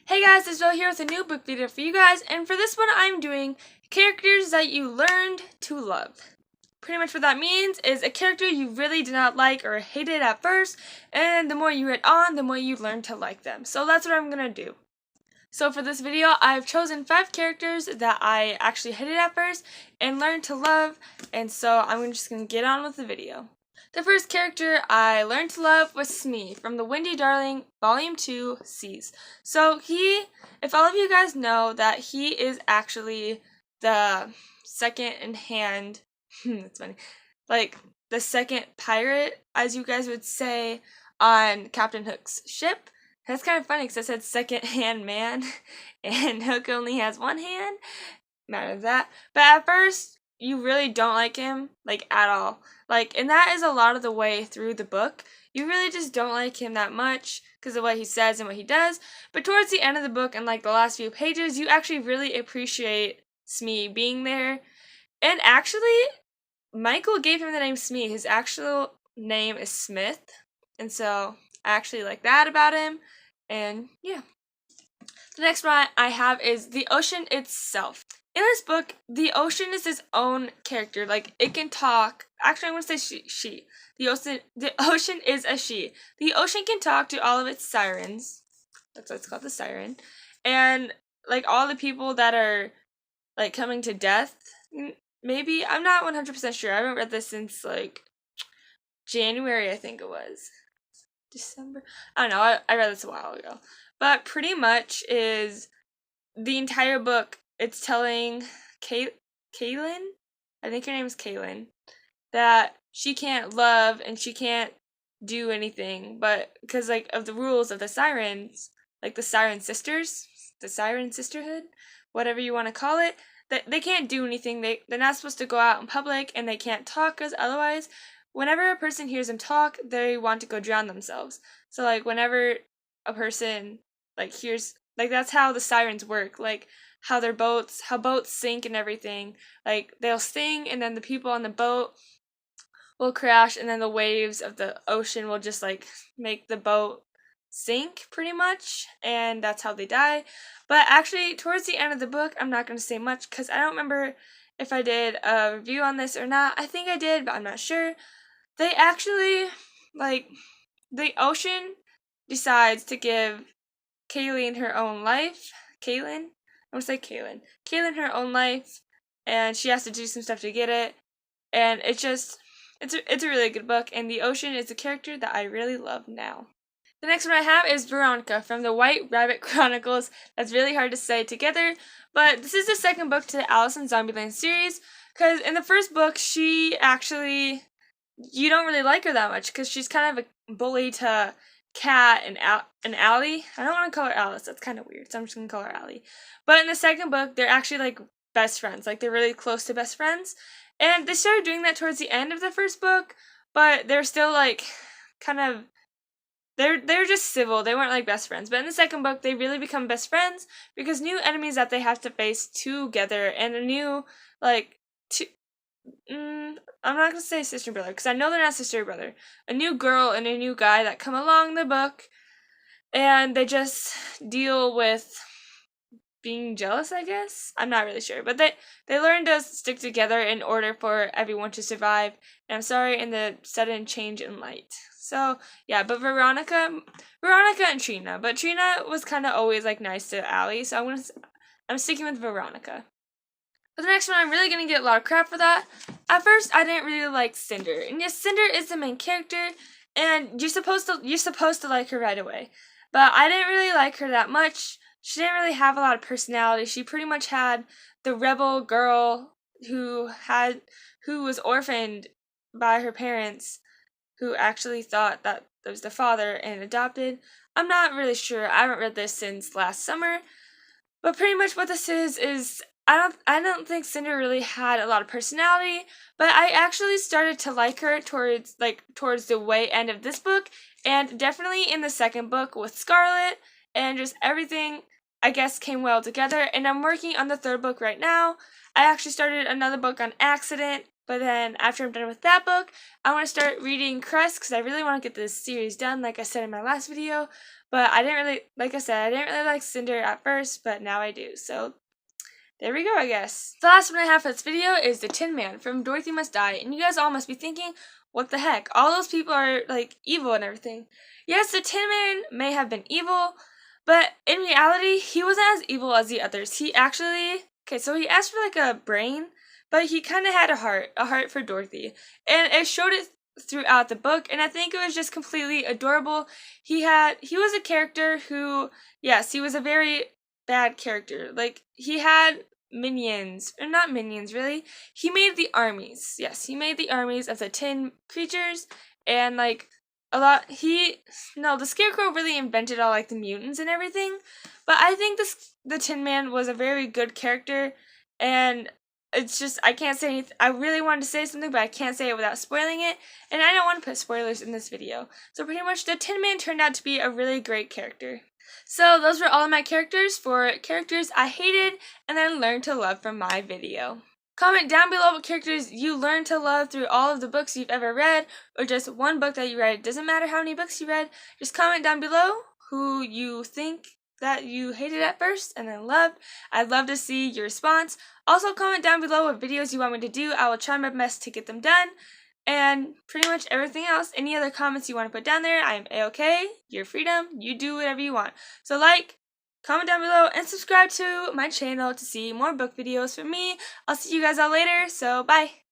Hey guys, it's Joe here with a new book video for you guys, and for this one I'm doing characters that you learned to love. Pretty much what that means is a character you really did not like or hated at first, and the more you read on, the more you learn to like them. So that's what I'm going to do. So for this video, I've chosen 5 characters that I actually hated at first and learned to love, and so I'm just going to get on with the video. The first character I learned to love was Smee from the Windy Darling Volume 2 Seas. So if all of you guys know that he is actually the second in hand, that's funny, like the second pirate, as you guys would say, on Captain Hook's ship. That's kind of funny because I said second hand man, and Hook only has one hand. Matter of that. But at first, you really don't like him, like, at all. Like, and that is a lot of the way through the book. You really just don't like him that much because of what he says and what he does. But towards the end of the book and, like, the last few pages, you actually really appreciate Smee being there. And actually, Michael gave him the name Smee. His actual name is Smith. And so, I actually like that about him. And, yeah. The next one I have is the ocean itself. In this book, the ocean is its own character. Like, it can talk. Actually, I'm going to say she. The ocean is a she. The ocean can talk to all of its sirens. That's why it's called the siren. And, like, all the people that are, like, coming to death, maybe. I'm not 100% sure. I haven't read this since, like, January, I think it was. December? I don't know. I read this a while ago. But pretty much is the entire book, it's telling Kaylin, I think her name is Kaylin, that she can't love and she can't do anything, but because, like, of the rules of the sirens, like the siren sisters, the siren sisterhood, whatever you want to call it, that they can't do anything. They're not supposed to go out in public, and they can't talk because otherwise, whenever a person hears them talk, they want to go drown themselves. So, like, whenever a person, like, hears, like, that's how the sirens work, like, how boats sink and everything. Like, they'll sing, and then the people on the boat will crash, and then the waves of the ocean will just, like, make the boat sink, pretty much, and that's how they die. But actually, towards the end of the book, I'm not going to say much, because I don't remember if I did a review on this or not. I think I did, but I'm not sure. They actually, like, the ocean decides to give Kaylin her own life. Kaylin her own life, and she has to do some stuff to get it. And it's a really good book, and the ocean is a character that I really love now. The next one I have is Veronica from the White Rabbit Chronicles. That's really hard to say together, but this is the second book to the Alice in Zombieland series, because in the first book, you don't really like her that much, because she's kind of a bully to Kat and Allie. I don't want to call her Alice, that's kind of weird, so I'm just going to call her Allie. But in the second book, they're actually, like, best friends. Like, they're really close to best friends. And they started doing that towards the end of the first book, but they're still, like, kind of, they're just civil. They weren't, like, best friends. But in the second book, they really become best friends because new enemies that they have to face together, and a new, like, I'm not going to say sister and brother, because I know they're not sister or brother. A new girl and a new guy that come along the book, and they just deal with being jealous, I guess? I'm not really sure. But they learn to stick together in order for everyone to survive. And I'm sorry in the sudden change in light. So, yeah, but Veronica and Trina. But Trina was kind of always, like, nice to Allie, so I'm sticking with Veronica. But the next one, I'm really going to get a lot of crap for that. At first, I didn't really like Cinder. And yes, Cinder is the main character, and you're supposed to like her right away. But I didn't really like her that much. She didn't really have a lot of personality. She pretty much had the rebel girl who was orphaned by her parents, who actually thought that it was the father and adopted. I'm not really sure. I haven't read this since last summer. But pretty much what this is I don't think Cinder really had a lot of personality, but I actually started to like her towards the way end of this book, and definitely in the second book with Scarlet, and just everything, I guess, came well together. And I'm working on the third book right now. I actually started another book on accident, But then after I'm done with that book, I want to start reading Crest because I really want to get this series done, like I said in my last video. But I didn't really, like I said, I didn't really like Cinder at first, but now I do. So there we go, I guess. The last one I have for this video is The Tin Man from Dorothy Must Die. And you guys all must be thinking, what the heck? All those people are, like, evil and everything. Yes, the Tin Man may have been evil, but in reality, he wasn't as evil as the others. He actually, okay, so he asked for, like, a brain, but he kind of had a heart for Dorothy. And it showed it throughout the book, and I think it was just completely adorable. He was a character who, yes, he was a very bad character. Like, he had minions, or not minions really, he made the armies. Yes, he made the armies of the tin creatures, and like the Scarecrow really invented all like the mutants and everything, but I think the Tin Man was a very good character, and it's just, I can't say anything. I really wanted to say something, but I can't say it without spoiling it, and I don't want to put spoilers in this video. So pretty much the Tin Man turned out to be a really great character. So those were all of my characters for characters I hated and then learned to love from my video. Comment down below what characters you learned to love through all of the books you've ever read, or just one book that you read. It doesn't matter how many books you read, just comment down below who you think that you hated at first and then loved. I'd love to see your response. Also comment down below what videos you want me to do. I will try my best to get them done. And pretty much everything else, any other comments you want to put down there, I am A-okay, your freedom, you do whatever you want. So like, comment down below, and subscribe to my channel to see more book videos from me. I'll see you guys all later, so bye!